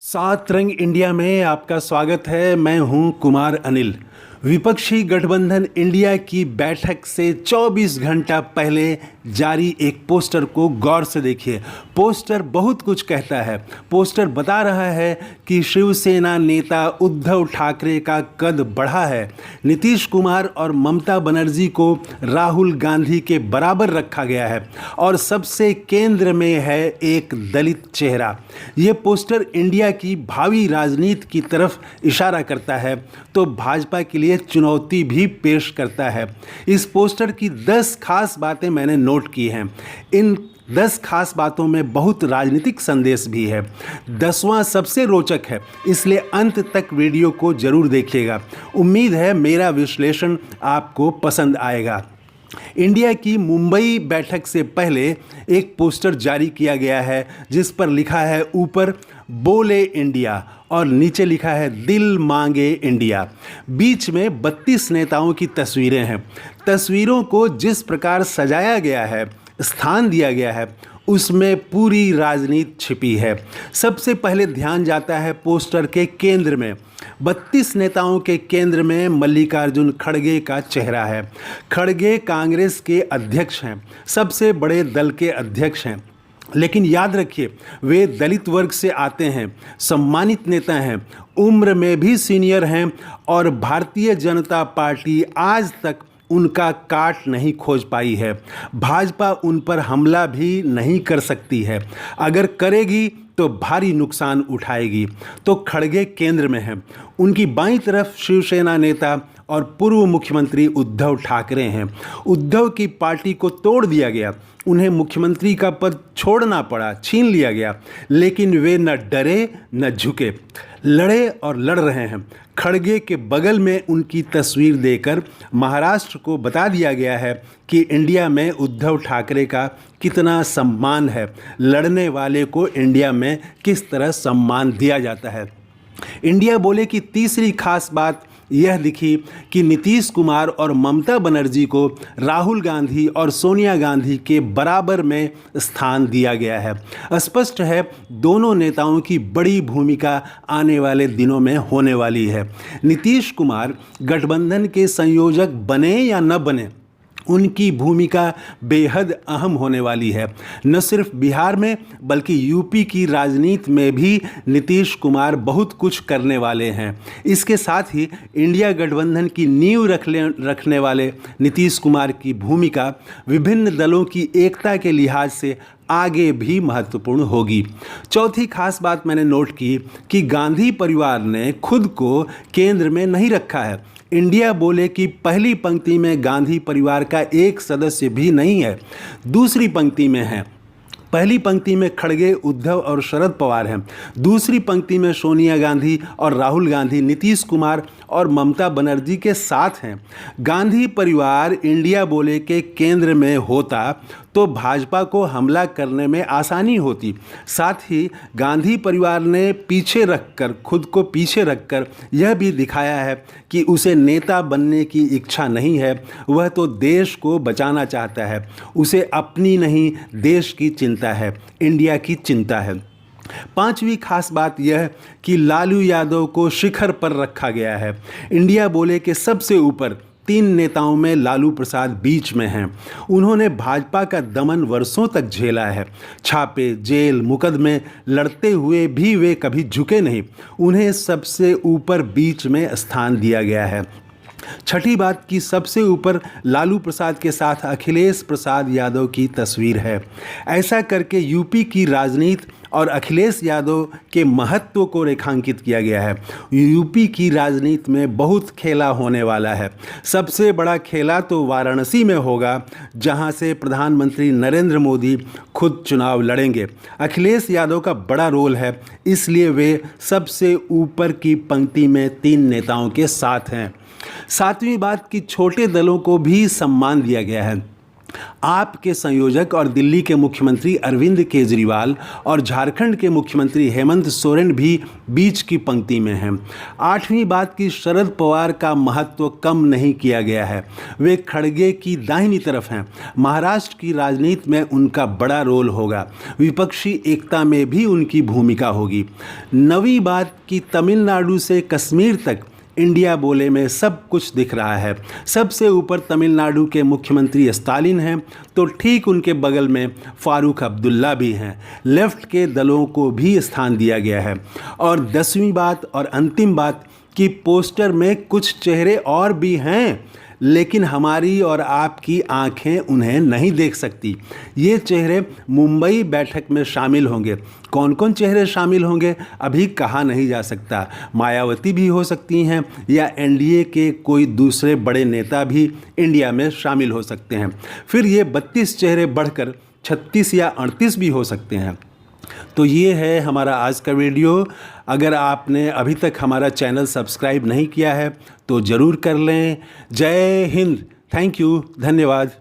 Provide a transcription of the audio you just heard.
सात रंग इंडिया में आपका स्वागत है। मैं हूं कुमार अनिल। विपक्षी गठबंधन इंडिया की बैठक से 24 घंटा पहले जारी एक पोस्टर को गौर से देखिए। पोस्टर बहुत कुछ कहता है। पोस्टर बता रहा है कि शिवसेना नेता उद्धव ठाकरे का कद बढ़ा है। नीतीश कुमार और ममता बनर्जी को राहुल गांधी के बराबर रखा गया है और सबसे केंद्र में है एक दलित चेहरा। ये पोस्टर इंडिया की भावी राजनीति की तरफ इशारा करता है तो भाजपा के लिए चुनौती भी पेश करता है। इस पोस्टर की 10 खास बातें मैंने नोट की हैं। इन 10 खास बातों में बहुत राजनीतिक संदेश भी है। 10वां सबसे रोचक है, इसलिए अंत तक वीडियो को जरूर देखिएगा। उम्मीद है मेरा विश्लेषण आपको पसंद आएगा। इंडिया की मुंबई बैठक से पहले एक पोस्टर जारी किया गया है जिस पर लिखा है ऊपर बोले इंडिया और नीचे लिखा है दिल मांगे इंडिया। बीच में 32 नेताओं की तस्वीरें हैं। तस्वीरों को जिस प्रकार सजाया गया है, स्थान दिया गया है, उसमें पूरी राजनीति छिपी है। सबसे पहले ध्यान जाता है पोस्टर के केंद्र में। 32 नेताओं के केंद्र में मल्लिकार्जुन खड़गे का चेहरा है। खड़गे कांग्रेस के अध्यक्ष हैं, सबसे बड़े दल के अध्यक्ष हैं। लेकिन याद रखिए, वे दलित वर्ग से आते हैं, सम्मानित नेता हैं, उम्र में भी सीनियर हैं और भारतीय जनता पार्टी आज तक उनका काट नहीं खोज पाई है। भाजपा उन पर हमला भी नहीं कर सकती है। अगर करेगी तो भारी नुकसान उठाएगी। तो खड़गे केंद्र में हैं। उनकी बाईं तरफ शिवसेना नेता और पूर्व मुख्यमंत्री उद्धव ठाकरे हैं। उद्धव की पार्टी को तोड़ दिया गया, उन्हें मुख्यमंत्री का पद छोड़ना पड़ा, छीन लिया गया, लेकिन वे न डरे न झुके, लड़े और लड़ रहे हैं। खड़गे के बगल में उनकी तस्वीर देकर महाराष्ट्र को बता दिया गया है कि इंडिया में उद्धव ठाकरे का कितना सम्मान है, लड़ने वाले को इंडिया में किस तरह सम्मान दिया जाता है। इंडिया बोले की तीसरी खास बात यह दिखी कि नीतीश कुमार और ममता बनर्जी को राहुल गांधी और सोनिया गांधी के बराबर में स्थान दिया गया है। स्पष्ट है दोनों नेताओं की बड़ी भूमिका आने वाले दिनों में होने वाली है। नीतीश कुमार गठबंधन के संयोजक बने या न बने, उनकी भूमिका बेहद अहम होने वाली है। न सिर्फ बिहार में बल्कि यूपी की राजनीति में भी नीतीश कुमार बहुत कुछ करने वाले हैं। इसके साथ ही इंडिया गठबंधन की नींव रखने वाले नीतीश कुमार की भूमिका विभिन्न दलों की एकता के लिहाज से आगे भी महत्वपूर्ण होगी। चौथी खास बात मैंने नोट की कि गांधी परिवार ने खुद को केंद्र में नहीं रखा है। इंडिया बोले कि पहली पंक्ति में गांधी परिवार का एक सदस्य भी नहीं है, दूसरी पंक्ति में है। पहली पंक्ति में खड़गे, उद्धव और शरद पवार हैं। दूसरी पंक्ति में सोनिया गांधी और राहुल गांधी नीतीश कुमार और ममता बनर्जी के साथ हैं। गांधी परिवार इंडिया बोले के केंद्र में होता तो भाजपा को हमला करने में आसानी होती। साथ ही गांधी परिवार ने खुद को पीछे रखकर यह भी दिखाया है कि उसे नेता बनने की इच्छा नहीं है। वह तो देश को बचाना चाहता है। उसे अपनी नहीं देश की चिंता है, इंडिया की चिंता है। पांचवी खास बात यह कि लालू यादव को शिखर पर रखा गया है। इंडिया बोले के सबसे ऊपर 3 नेताओं में लालू प्रसाद बीच में हैं। उन्होंने भाजपा का दमन वर्षों तक झेला है। छापे, जेल, मुकदमे लड़ते हुए भी वे कभी झुके नहीं। उन्हें सबसे ऊपर बीच में स्थान दिया गया है। छठी बात कि सबसे ऊपर लालू प्रसाद के साथ अखिलेश प्रसाद यादव की तस्वीर है। ऐसा करके यूपी की राजनीति और अखिलेश यादव के महत्व को रेखांकित किया गया है। यूपी की राजनीति में बहुत खेला होने वाला है। सबसे बड़ा खेला तो वाराणसी में होगा, जहां से प्रधानमंत्री नरेंद्र मोदी खुद चुनाव लड़ेंगे। अखिलेश यादव का बड़ा रोल है, इसलिए वे सबसे ऊपर की पंक्ति में 3 नेताओं के साथ हैं। सातवीं बात कि छोटे दलों को भी सम्मान दिया गया है। आप के संयोजक और दिल्ली के मुख्यमंत्री अरविंद केजरीवाल और झारखंड के मुख्यमंत्री हेमंत सोरेन भी बीच की पंक्ति में हैं। आठवीं बात कि शरद पवार का महत्व कम नहीं किया गया है, वे खड़गे की दाहिनी तरफ हैं। महाराष्ट्र की राजनीति में उनका बड़ा रोल होगा, विपक्षी एकता में भी उनकी भूमिका होगी। नवीं बात कि तमिलनाडु से कश्मीर तक इंडिया बोले में सब कुछ दिख रहा है। सबसे ऊपर तमिलनाडु के मुख्यमंत्री स्टालिन हैं, तो ठीक उनके बगल में फारूक अब्दुल्ला भी हैं। लेफ्ट के दलों को भी स्थान दिया गया है। और 10वीं बात और अंतिम बात कि पोस्टर में कुछ चेहरे और भी हैं, लेकिन हमारी और आपकी आंखें उन्हें नहीं देख सकती। ये चेहरे मुंबई बैठक में शामिल होंगे। कौन कौन चेहरे शामिल होंगे अभी कहा नहीं जा सकता। मायावती भी हो सकती हैं या एनडीए के कोई दूसरे बड़े नेता भी इंडिया में शामिल हो सकते हैं। फिर ये 32 चेहरे बढ़कर 36 या 38 भी हो सकते हैं। तो ये है हमारा आज का वीडियो। अगर आपने अभी तक हमारा चैनल सब्सक्राइब नहीं किया है तो ज़रूर कर लें। जय हिंद, थैंक यू, धन्यवाद।